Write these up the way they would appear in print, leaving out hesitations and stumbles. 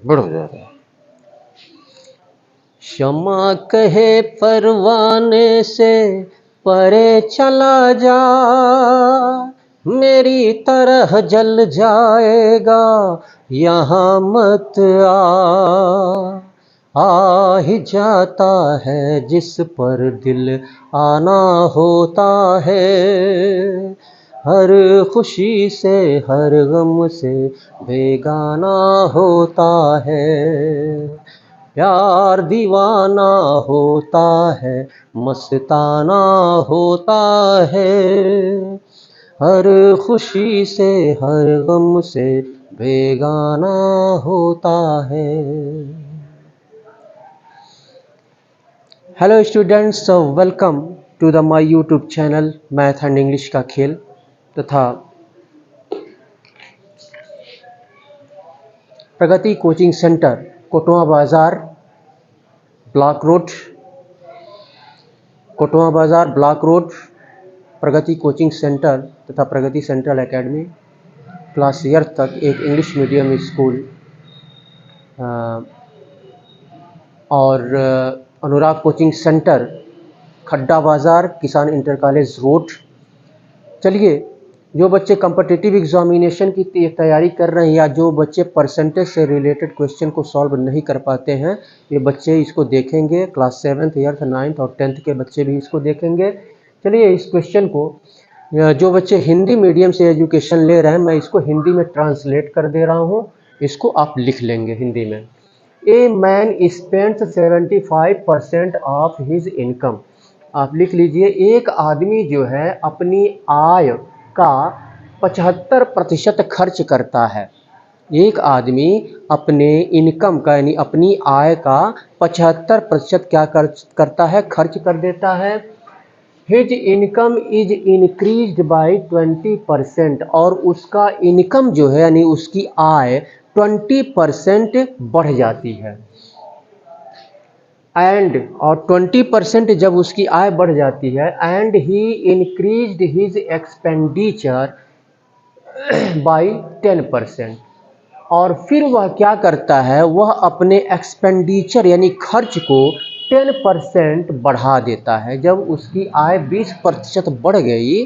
बड़ हो जाता है। शमा कहे परवाने से परे चला जा, मेरी तरह जल जाएगा यहाँ मत आ ही जाता है जिस पर दिल आना होता है, हर खुशी से हर गम से बेगाना होता है, प्यार दीवाना होता है मस्ताना होता है, हर खुशी से हर गम से बेगाना होता है। Hello students, welcome to the my YouTube channel math and English का खेल तथा Pragati coaching centre Kotwa Bazar block road Pragati coaching centre तथा Pragati central academy class year तक एक इंग्लिश मीडियम स्कूल और अनुराग कोचिंग सेंटर खड्डा बाज़ार किसान इंटर कॉलेज रोड। चलिए, जो बच्चे कॉम्पिटिटिव एग्जामिनेशन की तैयारी कर रहे हैं या जो बच्चे परसेंटेज से रिलेटेड क्वेश्चन को सॉल्व नहीं कर पाते हैं, ये बच्चे इसको देखेंगे। क्लास 7th, 8th, 9th और 10th के बच्चे भी इसको देखेंगे। चलिए, इस क्वेश्चन को जो बच्चे हिंदी मीडियम से एजुकेशन ले रहे हैं, मैं इसको हिंदी में ट्रांसलेट कर दे रहा हूँ, इसको आप लिख लेंगे हिंदी में। A man spends 75% of his income. आप लिख लीजिए, एक आदमी जो है अपनी आय का 75% खर्च करता है। एक आदमी अपने इनकम का यानी अपनी आय का 75% क्या करता है, खर्च कर देता है। His income is increased by 20% और उसका इनकम जो है यानी उसकी आय 20% बढ़ जाती है। एंड और 20% जब उसकी आय बढ़ जाती है, and he increased his expenditure by 10% और फिर वह क्या करता है, वह अपने एक्सपेंडिचर यानी खर्च को 10% बढ़ा देता है। जब उसकी आय 20% बढ़ गई,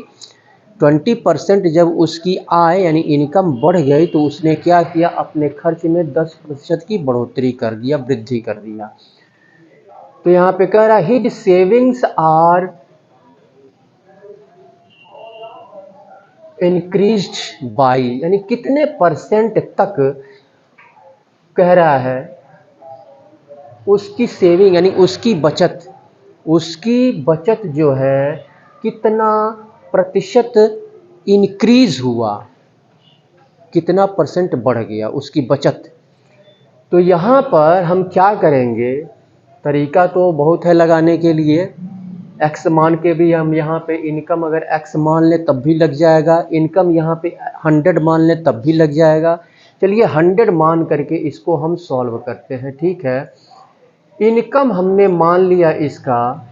20% जब उसकी आय यानी इनकम बढ़ गई, तो उसने क्या किया, अपने खर्च में 10% की बढ़ोतरी कर दिया, वृद्धि कर दिया। तो यहाँ पे कह रहा है his savings are increased by, यानी कितने परसेंट तक कह रहा है उसकी सेविंग यानी उसकी बचत जो है कितना प्रतिशत इंक्रीज हुआ, कितना परसेंट बढ़ गया उसकी बचत। तो यहाँ पर हम क्या करेंगे, तरीका तो बहुत है लगाने के लिए। एक्स मान के भी हम यहाँ पे इनकम अगर एक्स मान ले तब भी लग जाएगा, इनकम यहाँ पे 100 मान ले तब भी लग जाएगा। चलिए 100 मान करके इसको हम सॉल्व करते हैं, ठीक है। इनकम हमने मान लिया इसका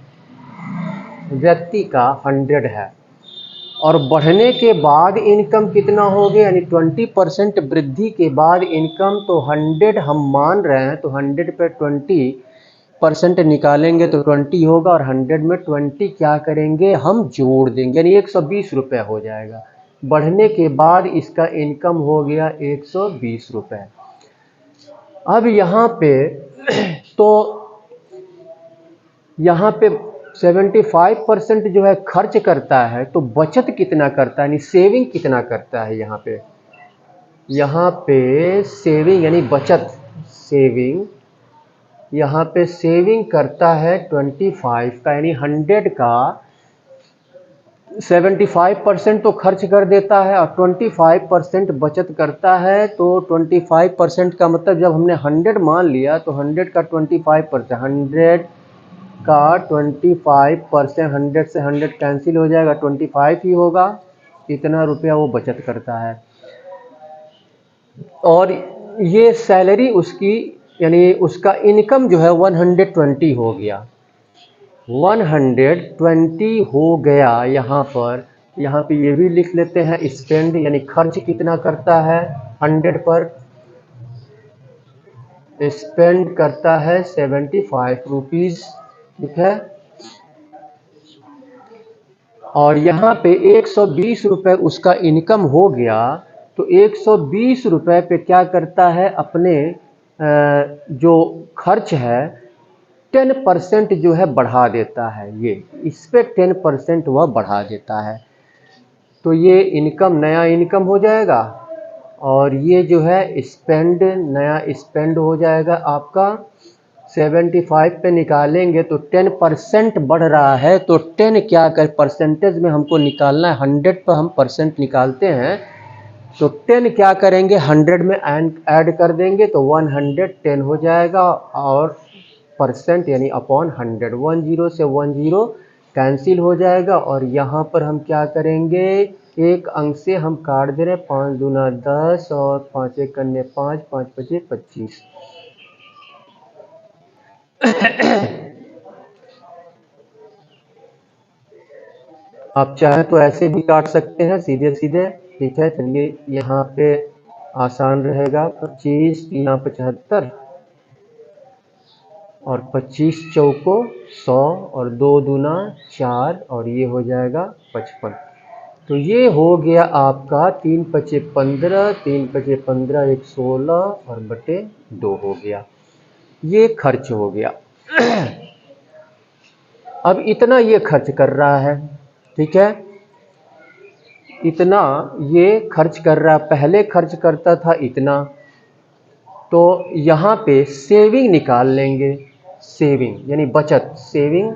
व्यक्ति का 100 है और बढ़ने के बाद इनकम कितना हो गया, यानी 20% वृद्धि के बाद इनकम, तो 100 हम मान रहे हैं, तो 100 पे 20% निकालेंगे तो 20 होगा और 100 में 20 क्या करेंगे, हम जोड़ देंगे, यानी 120 रुपये हो जाएगा। बढ़ने के बाद इसका इनकम हो गया 120 रुपये। अब यहाँ पे तो यहाँ पे 75% जो है खर्च करता है, तो बचत कितना करता है यानी सेविंग कितना करता है। यहाँ पे सेविंग यानी बचत, सेविंग यहाँ पे सेविंग करता है 25 का, यानी 100 का 75% तो खर्च कर देता है और 25% बचत करता है। तो 25% का मतलब जब हमने 100 मान लिया तो 100 का 25%, 100 का 25%, 100 से 100 कैंसिल हो जाएगा, 25 ही होगा, इतना रुपया वो बचत करता है। और ये सैलरी उसकी यानी उसका इनकम जो है 120 हो गया, 120 हो गया यहाँ पर। यहाँ पे ये भी लिख लेते हैं, स्पेंड यानी खर्च कितना करता है 100 पर, स्पेंड करता है 75 रुपीज़, ठीक है। और यहाँ पे 120 रुपये उसका इनकम हो गया, तो 120 रुपये पे क्या करता है, अपने जो खर्च है 10% जो है बढ़ा देता है, ये इस पे 10% वह बढ़ा देता है। तो ये इनकम नया इनकम हो जाएगा, और ये जो है स्पेंड नया स्पेंड हो जाएगा आपका। 75 पे निकालेंगे तो 10% बढ़ रहा है, तो 10 क्या कर परसेंटेज में हमको निकालना है, 100 पर हम परसेंट निकालते हैं, तो 10 क्या करेंगे 100 में ऐड कर देंगे तो 110 हो जाएगा, और परसेंट यानी अपॉन 100, 10 से 10 कैंसिल हो जाएगा। और यहाँ पर हम क्या करेंगे, एक अंक से हम काट दे रहे, 5 दूना 10 और 5 एक करने 5, 5 पचे 25। आप चाहें तो ऐसे भी काट सकते हैं सीधे सीधे, ठीक है। चलिए यहाँ पे आसान रहेगा, 25 3 75 और 25 चौको 100 और 2 दूना 4 और ये हो जाएगा 55। तो ये हो गया आपका 3 पचे 15, 3 पचे 15 एक 16 और बटे 2 हो गया, ये खर्च हो गया। अब इतना ये खर्च कर रहा है, ठीक है, इतना ये खर्च कर रहा, पहले खर्च करता था इतना, तो यहाँ पे सेविंग निकाल लेंगे, सेविंग यानी बचत, सेविंग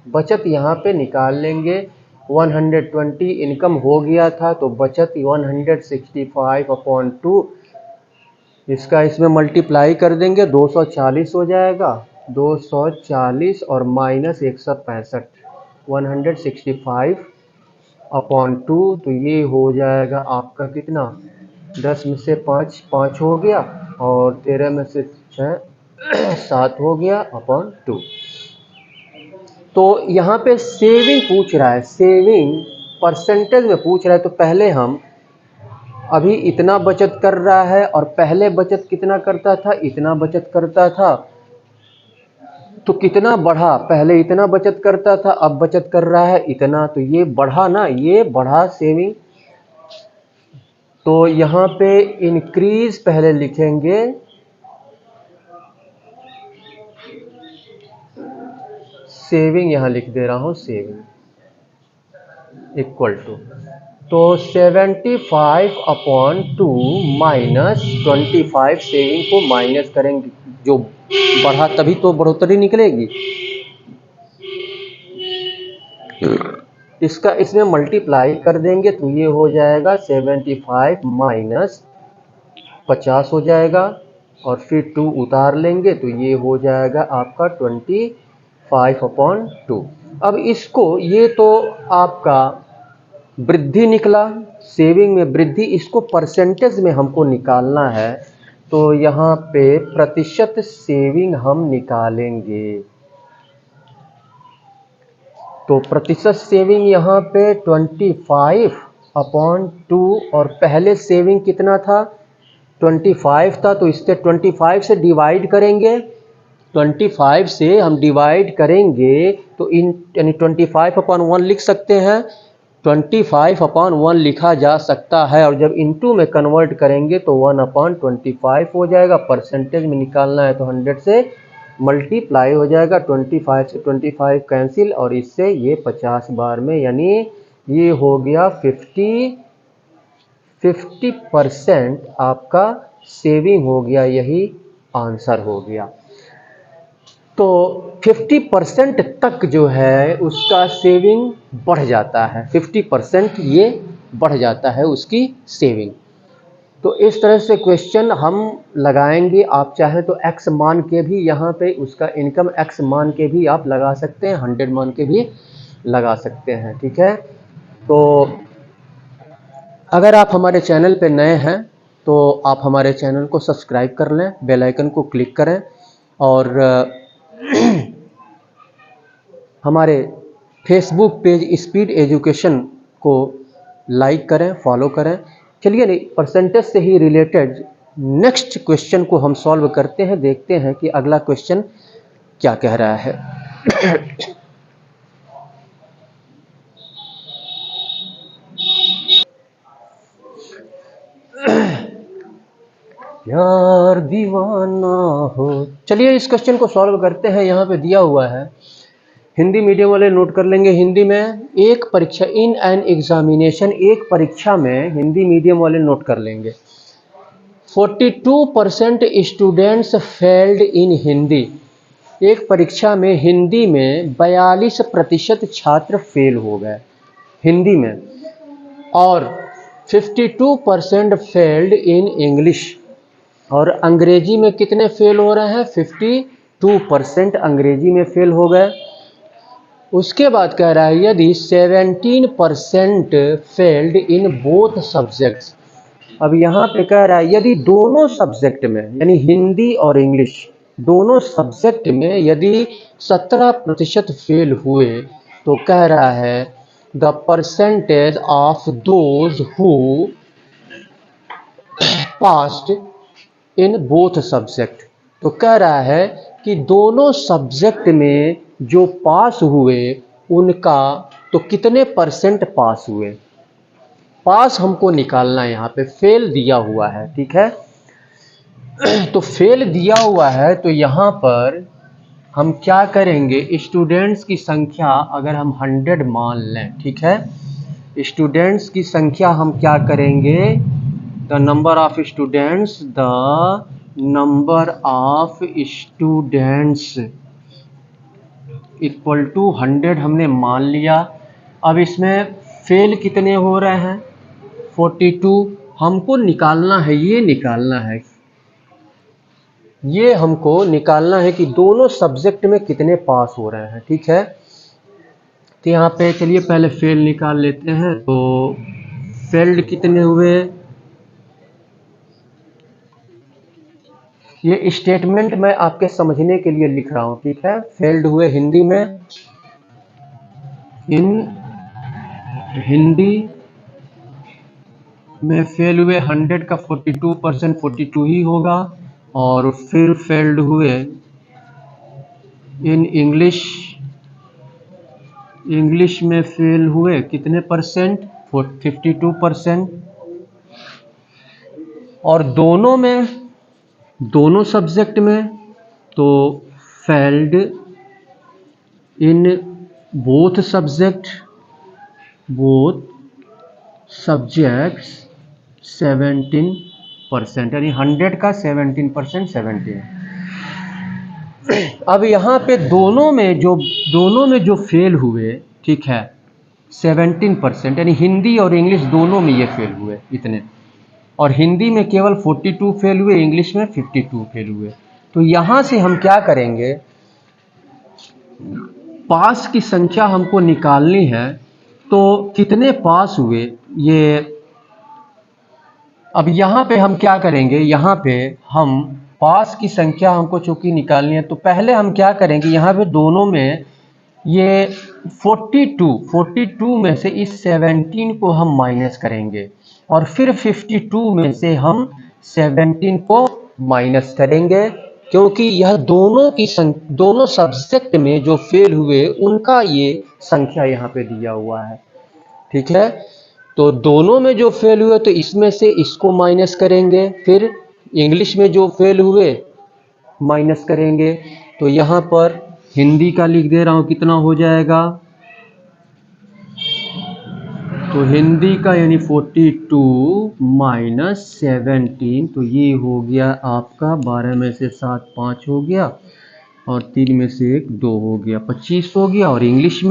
बचत यहाँ पे निकाल लेंगे। 120 इनकम हो गया था, तो बचत 165/2, इसका इसमें मल्टीप्लाई कर देंगे, 240 हो जाएगा, 240 और माइनस 165, 165/2, तो ये हो जाएगा आपका कितना, 10 में से 5 5 हो गया, और 13 में से 6 7 हो गया अपॉन 2। तो यहाँ पे सेविंग पूछ रहा है, सेविंग परसेंटेज में पूछ रहा है, तो पहले हम अभी इतना बचत कर रहा है, और पहले बचत कितना करता था, इतना बचत करता था, तो कितना बढ़ा, पहले इतना बचत करता था अब बचत कर रहा है इतना, तो ये बढ़ा ना, ये बढ़ा सेविंग। तो यहाँ पे इंक्रीज पहले लिखेंगे, सेविंग यहाँ लिख दे रहा हूँ, सेविंग इक्वल टू, तो 75/2 माइनस 25, सेविंग को माइनस करेंगे, जो बढ़ा तभी तो बढ़ोतरी निकलेगी, इसका इसमें मल्टीप्लाई कर देंगे, तो ये हो जाएगा 75 माइनस 50 हो जाएगा, और फिर 2 उतार लेंगे, तो ये हो जाएगा आपका 25/2। अब इसको, ये तो आपका वृद्धि निकला, सेविंग में वृद्धि, इसको परसेंटेज में हमको निकालना है, तो यहाँ पे प्रतिशत सेविंग हम निकालेंगे। तो प्रतिशत सेविंग यहाँ पे 25/2, और पहले सेविंग कितना था 25 था, तो इससे 25 से डिवाइड करेंगे, 25 से हम डिवाइड करेंगे तो इन यानी 25/1 लिख सकते हैं, 25/1 लिखा जा सकता है, और जब इनटू में कन्वर्ट करेंगे तो 1/25 हो जाएगा। परसेंटेज में निकालना है तो 100 से मल्टीप्लाई हो जाएगा, 25 से 25 कैंसिल, और इससे ये 50 बार में, यानी ये हो गया 50% आपका सेविंग हो गया, यही आंसर हो गया। तो 50% तक जो है उसका सेविंग बढ़ जाता है, 50% ये बढ़ जाता है उसकी सेविंग। तो इस तरह से क्वेश्चन हम लगाएंगे, आप चाहें तो x मान के भी यहाँ पे उसका इनकम x मान के भी आप लगा सकते हैं, 100 मान के भी लगा सकते हैं, ठीक है। तो अगर आप हमारे चैनल पे नए हैं तो आप हमारे चैनल को सब्सक्राइब कर लें, बेल आइकन को क्लिक करें, और हमारे फेसबुक पेज स्पीड एजुकेशन को लाइक करें, फॉलो करें। चलिए नहीं, परसेंटेज से ही रिलेटेड नेक्स्ट क्वेश्चन को हम सॉल्व करते हैं, देखते हैं कि अगला क्वेश्चन क्या कह रहा है। यार दीवाना हो। चलिए इस क्वेश्चन को सॉल्व करते हैं। यहाँ पे दिया हुआ है, हिंदी मीडियम वाले नोट कर लेंगे। हिंदी में एक परीक्षा, इन एन एग्जामिनेशन, एक परीक्षा में हिंदी मीडियम वाले नोट कर लेंगे। 42% स्टूडेंट्स फेल्ड इन हिंदी। एक परीक्षा में हिंदी में 42% छात्र फेल हो गए हिंदी में, और 52% फेल्ड इन इंग्लिश। और अंग्रेजी में कितने फेल हो रहे हैं? 52% अंग्रेजी में फेल हो गए। उसके बाद कह रहा है यदि 17% फेल्ड इन बोथ सब्जेक्ट्स। अब यहाँ पे कह रहा है यदि दोनों सब्जेक्ट में, यानी हिंदी और इंग्लिश दोनों सब्जेक्ट में यदि 17% फेल हुए, तो कह रहा है the percentage of those who passed in both subject. तो कह रहा है कि दोनों सब्जेक्ट में जो पास हुए उनका तो कितने परसेंट पास हुए, पास हमको निकालना है। यहाँ पे फेल दिया हुआ है, ठीक है। तो फेल दिया हुआ है तो यहाँ पर हम क्या करेंगे, स्टूडेंट्स की संख्या अगर हम 100 मान लें, ठीक है, स्टूडेंट्स की संख्या हम क्या करेंगे, the number of students, the number of students equal to 100 हमने मान लिया। अब इसमें फेल कितने हो रहे हैं? 42। हमको निकालना है, ये निकालना है, ये हमको निकालना है कि दोनों सब्जेक्ट में कितने पास हो रहे हैं, ठीक है। तो यहाँ पे चलिए पहले फेल निकाल लेते हैं। तो फेल्ड कितने हुए, ये स्टेटमेंट मैं आपके समझने के लिए लिख रहा हूँ, ठीक है। फेल्ड हुए हिंदी में, इन हिंदी में फेल हुए 100 का 42% 42 ही होगा। और फिर फेल्ड हुए इन इंग्लिश, इंग्लिश में फेल हुए कितने परसेंट? 52%। और दोनों में, दोनों सब्जेक्ट में तो failed in both subject, both subjects 17%, यानी 100 का 17%, 17। अब यहाँ पे दोनों में जो फेल हुए, ठीक है, 17%, यानी हिंदी और इंग्लिश दोनों में ये फेल हुए इतने। और हिंदी में केवल 42 फेल हुए, इंग्लिश में 52 फेल हुए। तो यहाँ से हम क्या करेंगे, पास की संख्या हमको निकालनी है। तो कितने पास हुए ये, अब यहाँ पे हम क्या करेंगे, यहाँ पे हम पास की संख्या हमको चूंकि निकालनी है, तो पहले हम क्या करेंगे, यहाँ पे दोनों में ये 42 में से इस 17 को हम माइनस करेंगे, और फिर 52 में से हम 17 को माइनस करेंगे, क्योंकि यह दोनों सब्जेक्ट में जो फेल हुए उनका ये संख्या यहाँ पे दिया हुआ है, ठीक है। तो दोनों में जो फेल हुए तो इसमें से इसको माइनस करेंगे, फिर इंग्लिश में जो फेल हुए माइनस करेंगे। तो यहाँ पर हिंदी का लिख दे रहा हूँ, कितना हो जाएगा, तो हिंदी का यानी 42 माइनस 17, तो ये हो गया आपका 12 में से 7 5 हो गया, और 3 में से 1 2 हो गया, 25 हो गया। और इंग्लिश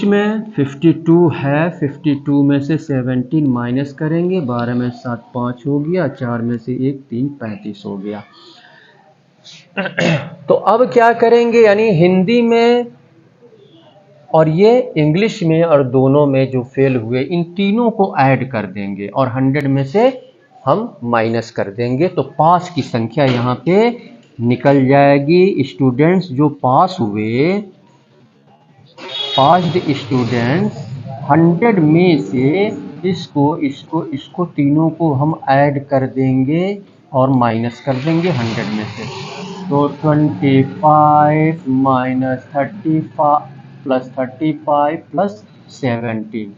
में 52 है, 52 में से 17 माइनस करेंगे, 12 में 7 5 हो गया, 4 में से 1 3 35 हो गया। तो अब क्या करेंगे, यानी हिंदी में और ये इंग्लिश में और दोनों में जो फेल हुए इन तीनों को ऐड कर देंगे और 100 में से हम माइनस कर देंगे। तो पास की संख्या यहाँ पे निकल जाएगी। स्टूडेंट्स जो पास हुए पास्ड स्टूडेंट्स 100 में से इसको तीनों को हम ऐड कर देंगे और माइनस कर देंगे 100 में से। तो 25 माइनस 35 प्लस 35 प्लस 17,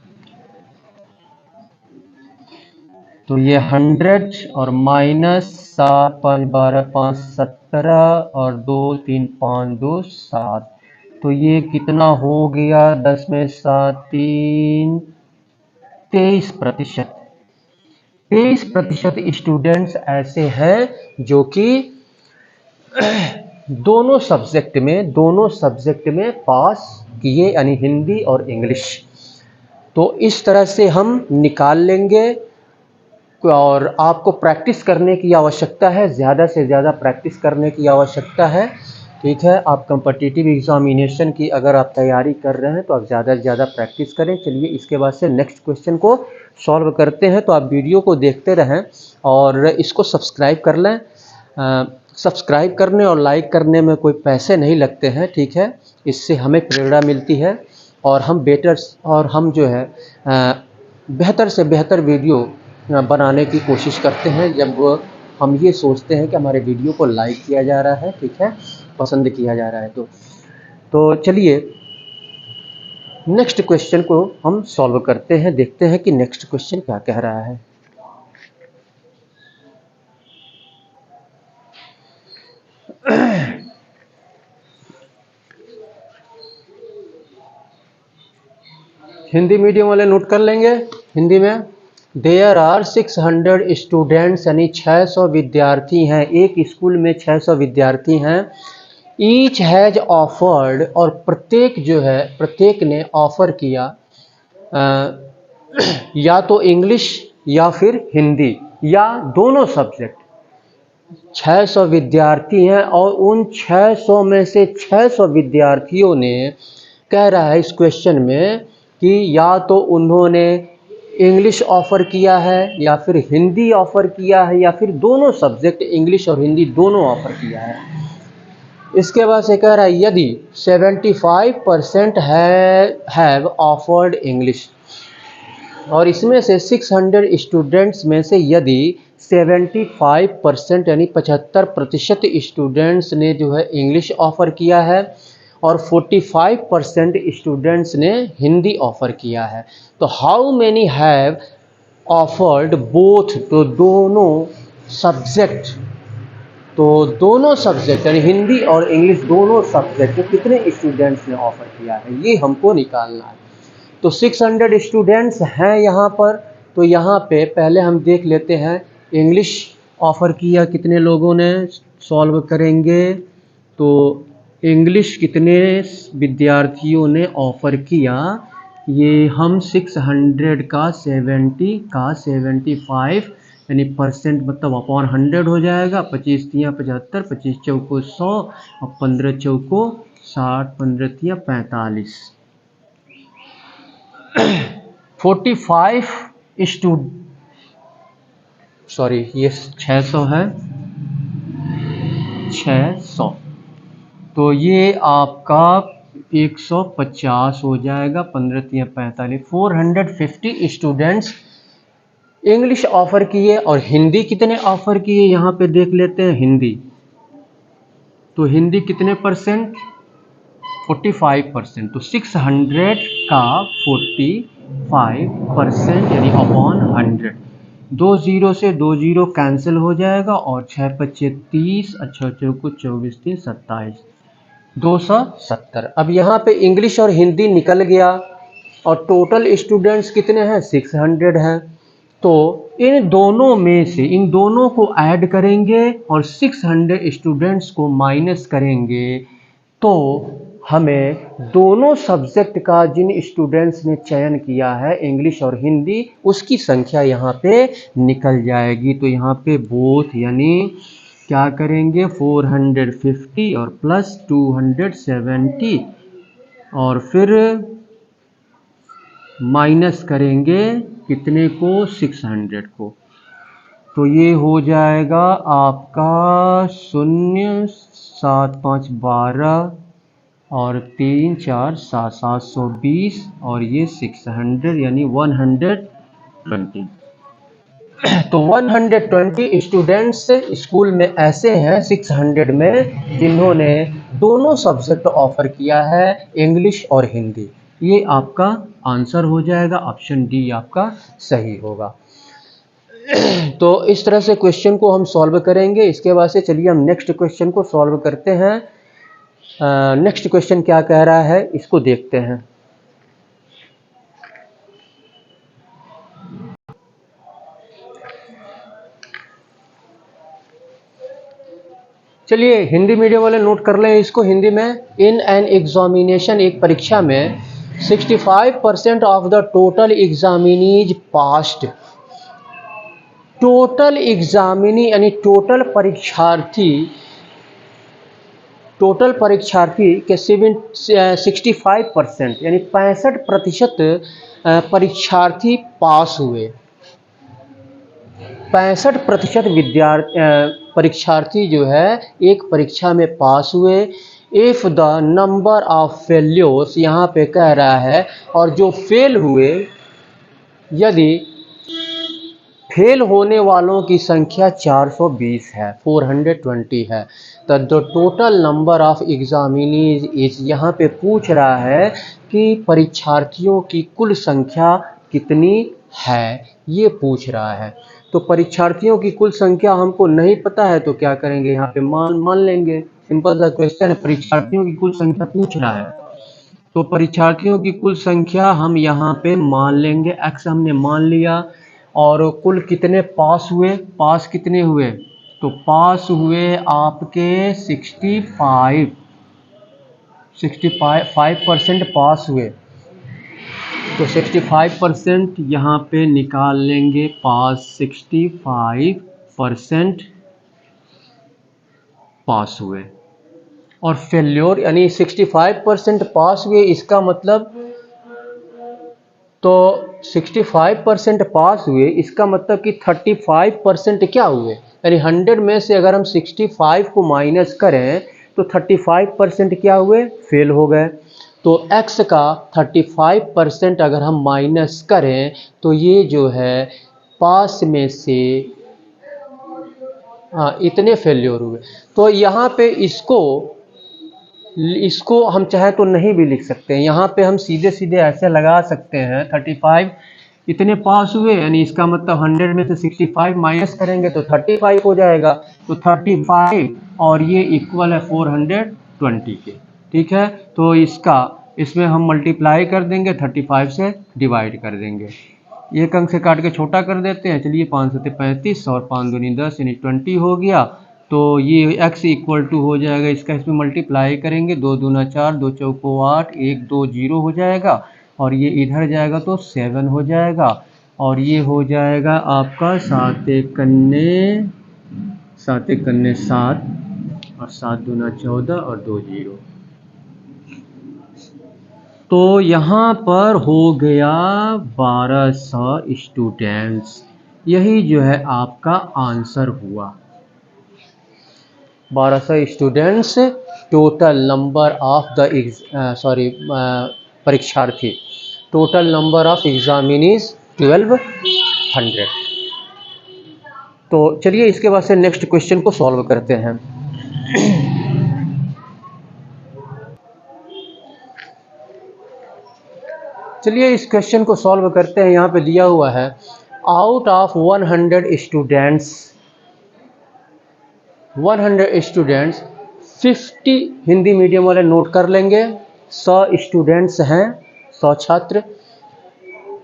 तो ये 100 और माइनस 7 5 12 5 17 और 2 3 5 2 7, तो ये कितना हो गया 10 में 7 3 23%। 23% स्टूडेंट्स ऐसे हैं जो कि दोनों सब्जेक्ट में पास किए, यानी हिंदी और इंग्लिश। तो इस तरह से हम निकाल लेंगे और आपको प्रैक्टिस करने की आवश्यकता है, ज़्यादा से ज़्यादा प्रैक्टिस करने की आवश्यकता है। ठीक है, आप कॉम्पिटिटिव एग्जामिनेशन की अगर आप तैयारी कर रहे हैं तो आप ज़्यादा से ज़्यादा प्रैक्टिस करें। चलिए इसके बाद से नेक्स्ट क्वेश्चन को सॉल्व करते हैं। तो आप वीडियो को देखते रहें और इसको सब्सक्राइब कर लें। सब्सक्राइब करने और लाइक करने में कोई पैसे नहीं लगते हैं, ठीक है। इससे हमें प्रेरणा मिलती है और हम जो है बेहतर से बेहतर वीडियो बनाने की कोशिश करते हैं, जब हम ये सोचते हैं कि हमारे वीडियो को लाइक किया जा रहा है, ठीक है, पसंद किया जा रहा है। तो चलिए नेक्स्ट क्वेश्चन को हम सॉल्व करते हैं, देखते हैं कि नेक्स्ट क्वेश्चन क्या कह रहा है। हिंदी मीडियम वाले नोट कर लेंगे। हिंदी में देयर आर 600 स्टूडेंट्स, यानी 600 विद्यार्थी हैं। एक स्कूल में 600 विद्यार्थी हैं। ईच हैज ऑफर्ड, और प्रत्येक ने ऑफर किया या तो इंग्लिश या फिर हिंदी या दोनों सब्जेक्ट। 600 विद्यार्थी हैं और उन 600 में से 600 विद्यार्थियों ने, कह रहा है इस क्वेश्चन में कि या तो उन्होंने इंग्लिश ऑफ़र किया है या फिर हिंदी ऑफ़र किया है या फिर दोनों सब्जेक्ट इंग्लिश और हिंदी दोनों ऑफ़र किया है। इसके बाद से कह रहा है यदि 75% हैव ऑफर्ड इंग्लिश, और इसमें से 600 स्टूडेंट्स में से यदि 75% यानी 75% स्टूडेंट्स ने जो है इंग्लिश ऑफ़र किया है और 45% स्टूडेंट्स ने हिंदी ऑफ़र किया है, तो how many have offered both, तो दोनों सब्जेक्ट यानी हिंदी और इंग्लिश दोनों सब्जेक्ट कितने स्टूडेंट्स ने ऑफ़र किया है, ये हमको निकालना है। तो 600 स्टूडेंट्स हैं यहाँ पर, तो यहाँ पे पहले हम देख लेते हैं इंग्लिश ऑफ़र किया कितने लोगों ने, सॉल्व करेंगे तो इंग्लिश कितने विद्यार्थियों ने ऑफ़र किया, ये हम 600 का 70 का 75 यानी परसेंट मतलब अपॉन 100 हो जाएगा। 25 तियाँ 75, 25 चौको 100 और 15 चौको 60, 15 तियाँ 45। 45 ये 600 है, 600, तो ये आपका 150 हो जाएगा। 15 तियाँ 45, 450 स्टूडेंट्स इंग्लिश ऑफ़र किए और हिंदी कितने ऑफ़र किए, यहाँ पे देख लेते हैं हिंदी। तो हिंदी कितने परसेंट, 45%, तो 600 का 45% यानी अपॉन 100। 2 जीरो से 2 जीरो कैंसिल हो जाएगा और 6 पच्चे 30, अच्छा चौको 24 3 27, 270। अब यहाँ पे इंग्लिश और हिंदी निकल गया और टोटल स्टूडेंट्स कितने हैं, 600 हैं। तो इन दोनों को ऐड करेंगे और 600 स्टूडेंट्स को माइनस करेंगे, तो हमें दोनों सब्जेक्ट का जिन स्टूडेंट्स ने चयन किया है इंग्लिश और हिंदी, उसकी संख्या यहाँ पे निकल जाएगी। तो यहाँ पे बोथ यानी क्या करेंगे 450 और प्लस 270 और फिर माइनस करेंगे कितने को, 600 को। तो ये हो जाएगा आपका 0 7 5 12 और 3 4 7 720 और ये 600 यानी 120। तो 120 स्टूडेंट्स स्कूल में ऐसे हैं 600 में जिन्होंने दोनों सब्जेक्ट ऑफर किया है, इंग्लिश और हिंदी। ये आपका आंसर हो जाएगा, ऑप्शन डी आपका सही होगा। तो इस तरह से क्वेश्चन को हम सॉल्व करेंगे। इसके बाद से चलिए हम नेक्स्ट क्वेश्चन को सॉल्व करते हैं। नेक्स्ट क्वेश्चन क्या कह रहा है इसको देखते हैं। चलिए हिंदी मीडियम वाले नोट कर लें इसको हिंदी में। इन एन एग्जामिनेशन, एक परीक्षा में 65% of the total examinees passed. Total examinee यानी टोटल परीक्षार्थी के 65% यानी 65% परीक्षार्थी पास हुए। 65% परीक्षार्थी जो है एक परीक्षा में पास हुए। If the number of failures, यहाँ पे कह रहा है, और जो फेल हुए, यदि फेल होने वालों की संख्या 420 है, 420 है, तो the total number of examinees is, यहाँ पे पूछ रहा है कि परीक्षार्थियों की कुल संख्या कितनी है, ये पूछ रहा है। तो परीक्षार्थियों की कुल संख्या हमको नहीं पता है तो क्या करेंगे, यहाँ पे मान लेंगे। सिंपल सा क्वेश्चन है, परीक्षार्थियों की कुल संख्या पूछ रहा है तो परीक्षार्थियों की कुल संख्या हम यहाँ पे मान लेंगे, x हमने मान लिया। और कुल कितने पास हुए, पास कितने हुए, तो पास हुए आपके 65% पास हुए। तो 65% यहाँ पे निकाल लेंगे, पास 65% पास हुए। और फेल्योर यानी 65% पास हुए, इसका मतलब, तो 65% पास हुए इसका मतलब कि 35% क्या हुए, यानी 100 में से अगर हम 65 को माइनस करें तो 35% क्या हुए, फेल हो गए। तो x का 35% अगर हम माइनस करें तो ये जो है पास में से इतने फेल्योर हुए। तो यहाँ पे इसको हम चाहे तो नहीं भी लिख सकते हैं, यहाँ पे हम सीधे सीधे ऐसे लगा सकते हैं 35 इतने पास हुए, यानी इसका मतलब 100 में से 65 माइनस करेंगे तो 35 हो जाएगा। तो 35 और ये इक्वल है 420 के, ठीक है। तो इसमें हम मल्टीप्लाई कर देंगे, 35 से डिवाइड कर देंगे, एक अंक से काट के छोटा कर देते हैं। चलिए 5 7 35 और 5 दूनी 10 यानी 20 हो गया। तो ये x इक्वल टू हो जाएगा, इसका इसमें मल्टीप्लाई करेंगे, 2 दूना 4, 2 चौको 8, 1 2 0 हो जाएगा। और ये इधर जाएगा तो 7 हो जाएगा। और ये हो जाएगा आपका 7 कन्ने 7 और 7 दूना 14 और 2 0। तो यहाँ पर हो गया 1200 स्टूडेंट्स, यही जो है आपका आंसर हुआ। 1200 students total number of the परीक्षार्थी, टोटल नंबर ऑफ एग्जामिनीज 1200। तो चलिए इसके बाद से नेक्स्ट क्वेश्चन को सॉल्व करते हैं। चलिए इस क्वेश्चन को सॉल्व करते हैं। यहाँ पे दिया हुआ है, out of 100 students 50, Hindi medium वाले नोट कर लेंगे, 100 स्टूडेंट्स हैं, 100 छात्र,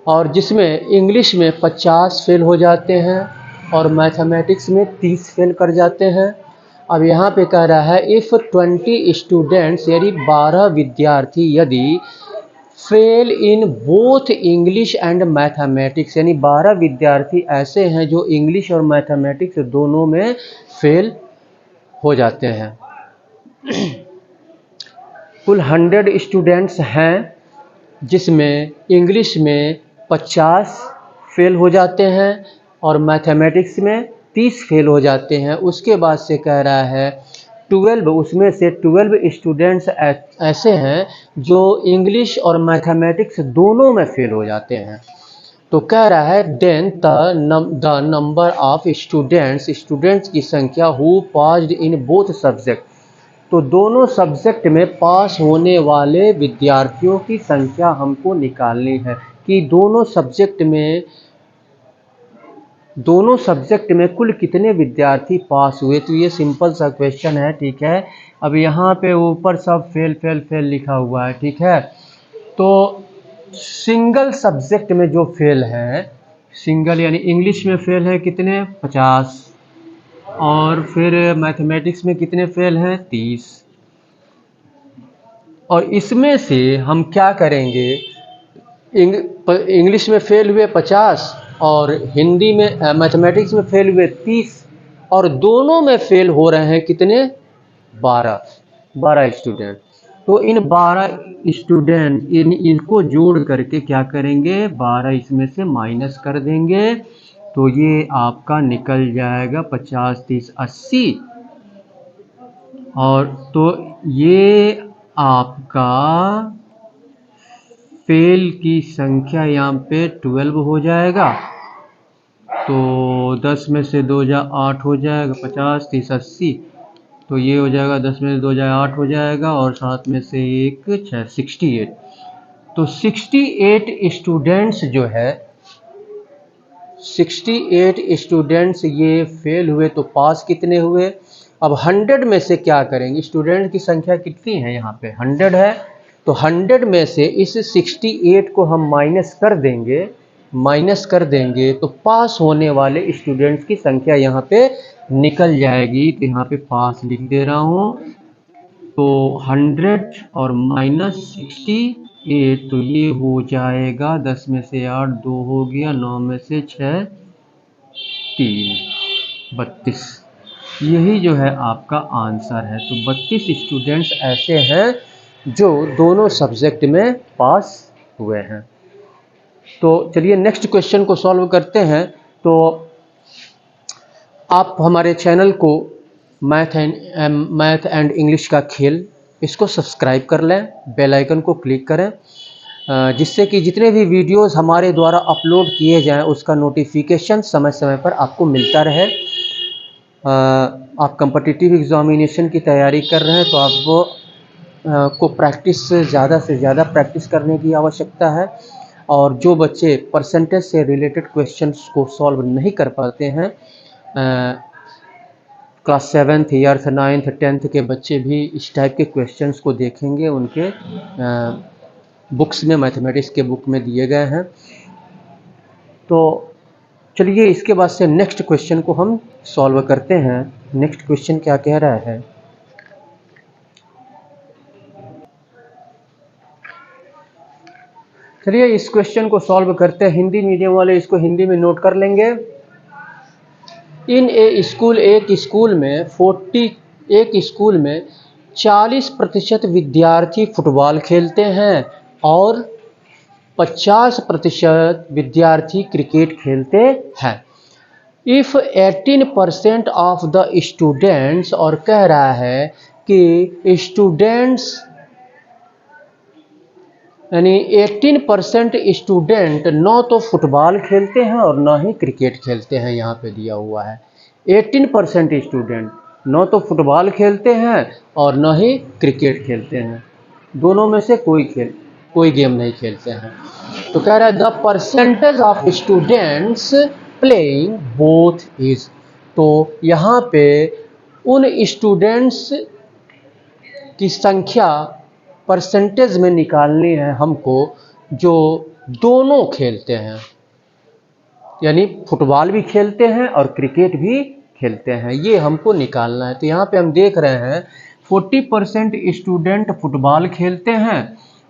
और जिसमें इंग्लिश में 50 फेल हो जाते हैं और मैथमेटिक्स में 30 फेल कर जाते हैं। अब यहाँ पे कह रहा है, इफ़ 20 स्टूडेंट्स यानी 12 विद्यार्थी यदि fail in both English and mathematics, यानी 12 विद्यार्थी ऐसे हैं जो इंग्लिश और मैथमेटिक्स दोनों में फेल हो जाते हैं। कुल 100 स्टूडेंट्स हैं जिसमें इंग्लिश में 50 फेल हो जाते हैं और मैथमेटिक्स में 30 फेल हो जाते हैं। उसके बाद से कह रहा है 12, उसमें से 12 स्टूडेंट्स ऐसे हैं जो इंग्लिश और मैथमेटिक्स दोनों में फेल हो जाते हैं। तो कह रहा है then the number of students की संख्या who passed in both subject. तो दोनों सब्जेक्ट में पास होने वाले विद्यार्थियों की संख्या हमको निकालनी है कि दोनों सब्जेक्ट में कुल कितने विद्यार्थी पास हुए। तो ये सिंपल सा क्वेश्चन है, ठीक है। अब यहाँ पे ऊपर सब फेल फेल फेल लिखा हुआ है, ठीक है। तो सिंगल सब्जेक्ट में जो फेल है, सिंगल यानी इंग्लिश में फेल है कितने, 50, और फिर मैथमेटिक्स में कितने फेल हैं, 30। और इसमें से हम क्या करेंगे, इंग्लिश में फेल हुए 50 और हिंदी में मैथमेटिक्स में फेल हुए 30, और दोनों में फेल हो रहे हैं कितने, 12 स्टूडेंट। तो इन 12 स्टूडेंट इनको जोड़ करके क्या करेंगे, 12 इसमें से माइनस कर देंगे। तो ये आपका निकल जाएगा 50, 30, 80। और तो ये आपका फेल की संख्या यहाँ पे 12 हो जाएगा। तो 10 में से 2 जा 8 हो जाएगा, 50, 30, 80। तो ये हो जाएगा 10 में से 2 जाए 8 हो जाएगा, और 7 में से 1 6, 68। तो 68 स्टूडेंट्स जो है, 68 स्टूडेंट्स ये फेल हुए। तो पास कितने हुए। अब 100 में से क्या करेंगे, स्टूडेंट की संख्या कितनी है, यहाँ पे 100 है। तो 100 में से इस 68 को हम माइनस कर देंगे तो पास होने वाले स्टूडेंट्स की संख्या यहाँ पे निकल जाएगी। तो यहाँ पे पास लिख दे रहा हूँ। तो 100 और माइनस 68, तो ये हो जाएगा 10 में से 8 2 हो गया, 9 में से 6 3, 32। यही जो है आपका आंसर है। तो 32 स्टूडेंट्स ऐसे हैं जो दोनों सब्जेक्ट में पास हुए हैं। तो चलिए नेक्स्ट क्वेश्चन को सॉल्व करते हैं। तो आप हमारे चैनल को मैथ एंड इंग्लिश का खेल, इसको सब्सक्राइब कर लें, बेल आइकन को क्लिक करें, जिससे कि जितने भी वीडियोस हमारे द्वारा अपलोड किए जाएं उसका नोटिफिकेशन समय समय पर आपको मिलता रहे। आप कॉम्पिटिटिव एग्जामिनेशन की तैयारी कर रहे हैं तो आपको प्रैक्टिस ज़्यादा से ज़्यादा प्रैक्टिस करने की आवश्यकता है। और जो बच्चे परसेंटेज से रिलेटेड क्वेश्चंस को सॉल्व नहीं कर पाते हैं, क्लास 7th या 9th 10th के बच्चे भी इस टाइप के क्वेश्चंस को देखेंगे, उनके बुक्स में, मैथमेटिक्स के बुक में दिए गए हैं। तो चलिए इसके बाद से नेक्स्ट क्वेश्चन को हम सॉल्व करते हैं। नेक्स्ट क्वेश्चन क्या कह रहा है, चलिए इस क्वेश्चन को सॉल्व करते हैं। हिंदी मीडियम वाले इसको हिंदी में नोट कर लेंगे। इन एक स्कूल में 40% विद्यार्थी फुटबॉल खेलते हैं और 50% विद्यार्थी क्रिकेट खेलते हैं। इफ़ 18% ऑफ द स्टूडेंट्स, और कह रहा है कि स्टूडेंट्स यानी 18% स्टूडेंट न तो फुटबॉल खेलते हैं और न ही क्रिकेट खेलते हैं। यहाँ पे दिया हुआ है 18% स्टूडेंट न तो फुटबॉल खेलते हैं और न ही क्रिकेट खेलते हैं, दोनों में से कोई गेम नहीं खेलते हैं। तो कह रहा है the percentage of students playing both is. तो यहाँ पे उन स्टूडेंट्स की संख्या परसेंटेज में निकालनी है हमको जो दोनों खेलते हैं, यानी फुटबॉल भी खेलते हैं और क्रिकेट भी खेलते हैं, ये हमको निकालना है। तो यहाँ पे हम देख रहे हैं 40% स्टूडेंट फुटबॉल खेलते हैं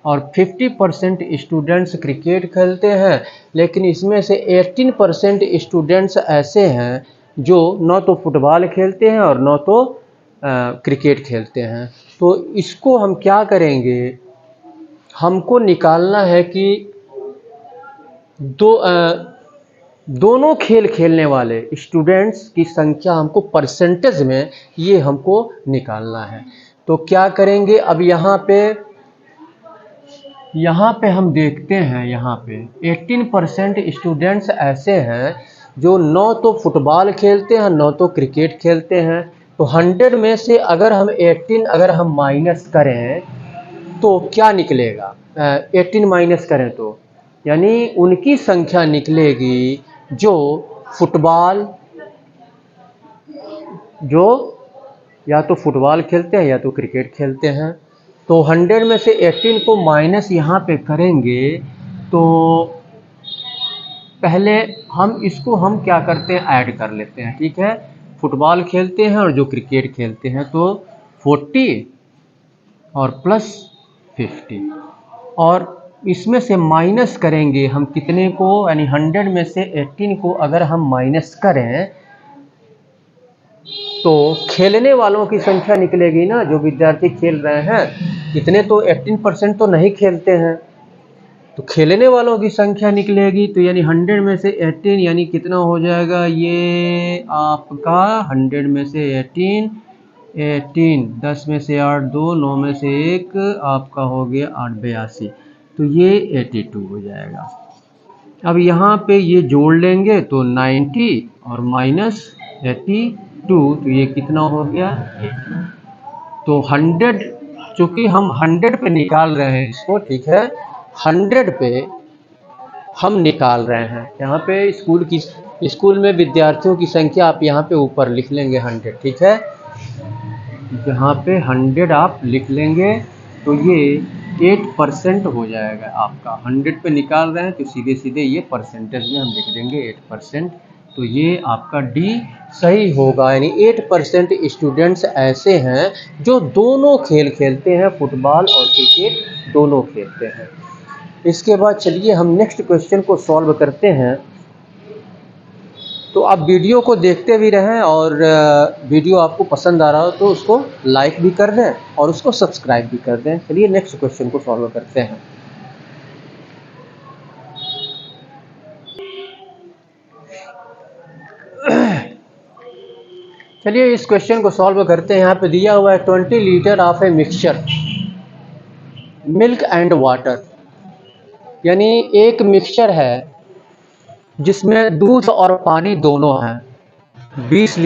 और 50% स्टूडेंट्स क्रिकेट खेलते हैं। लेकिन इसमें से 18% स्टूडेंट्स ऐसे हैं जो न तो फुटबॉल खेलते हैं और न तो क्रिकेट खेलते हैं। तो इसको हम क्या करेंगे, हमको निकालना है कि दोनों खेल खेलने वाले स्टूडेंट्स की संख्या हमको परसेंटेज में ये हमको निकालना है। तो क्या करेंगे, अब यहाँ पे हम देखते हैं, यहाँ पे 18% स्टूडेंट्स ऐसे हैं जो 9 तो फुटबॉल खेलते हैं, 9 तो क्रिकेट खेलते हैं। तो 100 में से अगर हम 18 अगर हम माइनस करें तो क्या निकलेगा, 18 माइनस करें तो यानी उनकी संख्या निकलेगी जो फुटबॉल, जो या तो फुटबॉल खेलते हैं या तो क्रिकेट खेलते हैं। तो 100 में से 18 को माइनस यहाँ पे करेंगे तो पहले हम इसको हम क्या करते हैं, ऐड कर लेते हैं। ठीक है, फुटबॉल खेलते हैं और जो क्रिकेट खेलते हैं, तो 40 और प्लस 50 और इसमें से माइनस करेंगे हम कितने को, यानी 100 में से 18 को अगर हम माइनस करें तो खेलने वालों की संख्या निकलेगी ना, जो विद्यार्थी खेल रहे हैं। इतने तो 18% तो नहीं खेलते हैं, तो खेलने वालों की संख्या निकलेगी। तो यानी 100 में से 18 यानी कितना हो जाएगा, ये आपका 100 में से 18 10 में से 8 2 9 में से 1 आपका हो गया 8 82, तो ये 82 हो जाएगा। अब यहाँ पे ये जोड़ लेंगे तो 90 और माइनस 82, तो ये कितना हो गया 80। तो 100, चूँकि हम 100 पे निकाल रहे हैं इसको, ठीक है, 100 पे हम निकाल रहे हैं। यहाँ पे स्कूल में विद्यार्थियों की संख्या आप यहाँ पे ऊपर लिख लेंगे 100, ठीक है। यहाँ पे 100 आप लिख लेंगे तो ये 8% हो जाएगा आपका। 100 पे निकाल रहे हैं तो सीधे सीधे ये परसेंटेज में हम लिख देंगे 8%, तो ये आपका डी सही होगा। यानी 8% स्टूडेंट्स ऐसे हैं जो दोनों खेल खेलते हैं, फुटबॉल और क्रिकेट दोनों खेलते हैं। इसके बाद चलिए हम नेक्स्ट क्वेश्चन को सॉल्व करते हैं। तो आप वीडियो को देखते भी रहें और वीडियो आपको पसंद आ रहा हो तो उसको लाइक भी कर दें और उसको सब्सक्राइब भी कर दें। चलिए नेक्स्ट क्वेश्चन को सॉल्व करते हैं। चलिए इस क्वेश्चन को सॉल्व करते हैं। यहाँ पे दिया हुआ है 20 litre of a mixture milk and water, यानी एक मिक्सचर है जिसमें दूध और पानी दोनों हैं। 20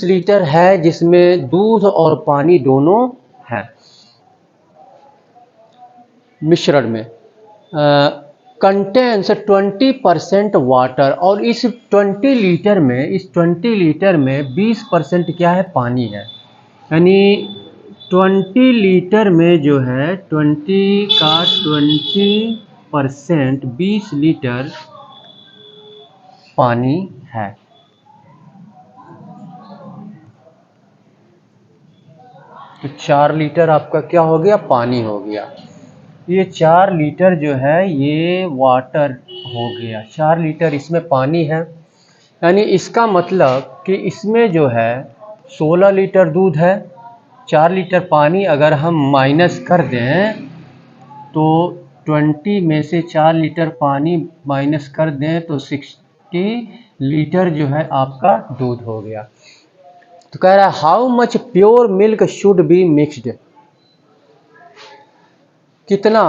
लीटर है जिसमें दूध और पानी दोनों हैं मिश्रण में। कंटेन्स 20% वाटर, और इस 20 लीटर में 20% क्या है, पानी है। यानी 20 लीटर में जो है 20 का 20% 20 लीटर पानी है। तो 4 लीटर आपका क्या हो गया, पानी हो गया। ये 4 लीटर जो है ये वाटर हो गया, 4 लीटर इसमें पानी है। यानी इसका मतलब कि इसमें जो है 16 लीटर दूध है, 4 लीटर पानी अगर हम माइनस कर दें तो 20 में से 4 लीटर पानी माइनस कर दें तो 60 लीटर जो है आपका दूध हो गया। तो कह रहा है how much pure milk should be mixed, कितना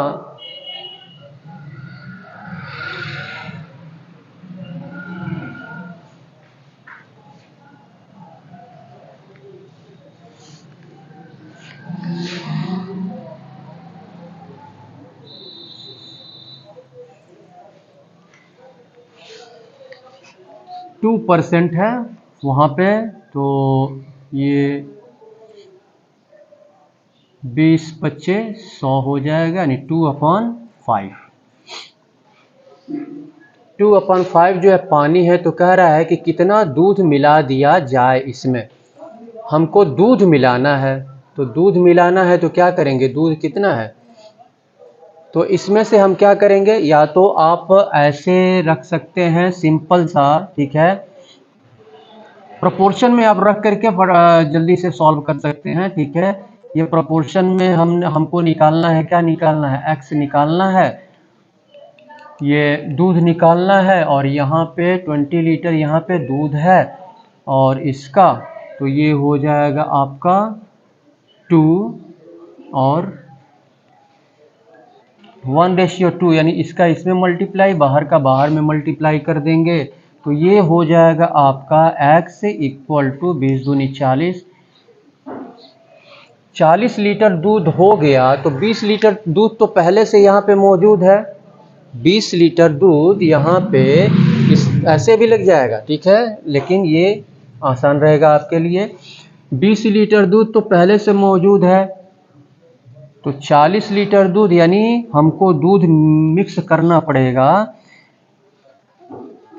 2% है वहाँ पे, तो ये 20 25 100 हो जाएगा, यानी 2/5। 2/5 जो है पानी है। तो कह रहा है कि कितना दूध मिला दिया जाए इसमें, हमको दूध मिलाना है। तो दूध मिलाना है तो क्या करेंगे, दूध कितना है, तो इसमें से हम क्या करेंगे, या तो आप ऐसे रख सकते हैं सिंपल सा, ठीक है, प्रोपोर्शन में आप रख करके जल्दी से सॉल्व कर सकते हैं, ठीक है। ये प्रोपोर्शन में हमको निकालना है, क्या निकालना है, x निकालना है। ये दूध निकालना है और यहाँ पे 20 लीटर यहाँ पे दूध है और इसका तो ये हो जाएगा आपका 2 और 1:2, यानी इसका इसमें मल्टीप्लाई, बाहर का बाहर में मल्टीप्लाई कर देंगे तो ये हो जाएगा आपका x इक्वल टू 20 दूनी 40। 40 लीटर दूध हो गया तो 20 लीटर दूध तो पहले से यहाँ पे मौजूद है। 20 लीटर दूध यहाँ पे इस ऐसे भी लग जाएगा, ठीक है, लेकिन ये आसान रहेगा आपके लिए। 20 लीटर दूध तो पहले से मौजूद है, तो 40 लीटर दूध यानी हमको दूध मिक्स करना पड़ेगा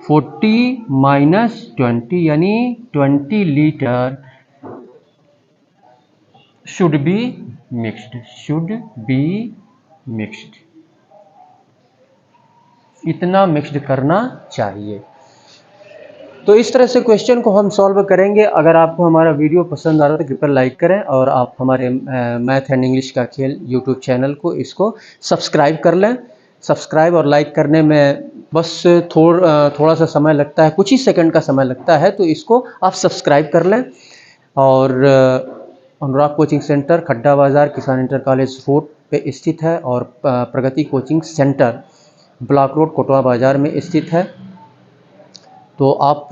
40 माइनस 20 यानी 20 लीटर शुड बी मिक्स्ड, इतना मिक्स्ड करना चाहिए। तो इस तरह से क्वेश्चन को हम सॉल्व करेंगे। अगर आपको हमारा वीडियो पसंद आ रहा है तो कृपया लाइक करें और आप हमारे मैथ एंड इंग्लिश का खेल यूट्यूब चैनल को इसको सब्सक्राइब कर लें। सब्सक्राइब और लाइक करने में बस थोड़ा सा समय लगता है, कुछ ही सेकंड का समय लगता है, तो इसको आप सब्सक्राइब कर लें। और अनुराग कोचिंग सेंटर खड्डा बाज़ार किसान इंटर कॉलेज रोड पे स्थित है और प्रगति coaching centre block road Kotwa Bazar में स्थित है। तो आप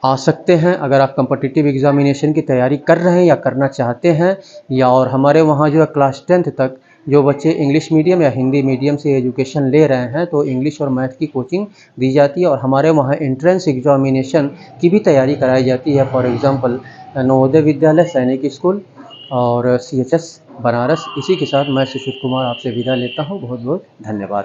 आ सकते हैं अगर आप कॉम्पिटिटिव एग्जामिनेशन की तैयारी कर रहे हैं या करना चाहते हैं, या और हमारे वहाँ जो है क्लास 10th तक जो बच्चे इंग्लिश मीडियम या हिंदी मीडियम से एजुकेशन ले रहे हैं तो इंग्लिश और मैथ की कोचिंग दी जाती है। और हमारे वहाँ एंट्रेंस एग्जामिनेशन की भी तैयारी कराई जाती है। फॉर एग्ज़ाम्पल नवोदय विद्यालय, सैनिक स्कूल और CHS बनारस। इसी के साथ मैं सुशील कुमार आपसे विदा लेता हूँ। बहुत बहुत धन्यवाद।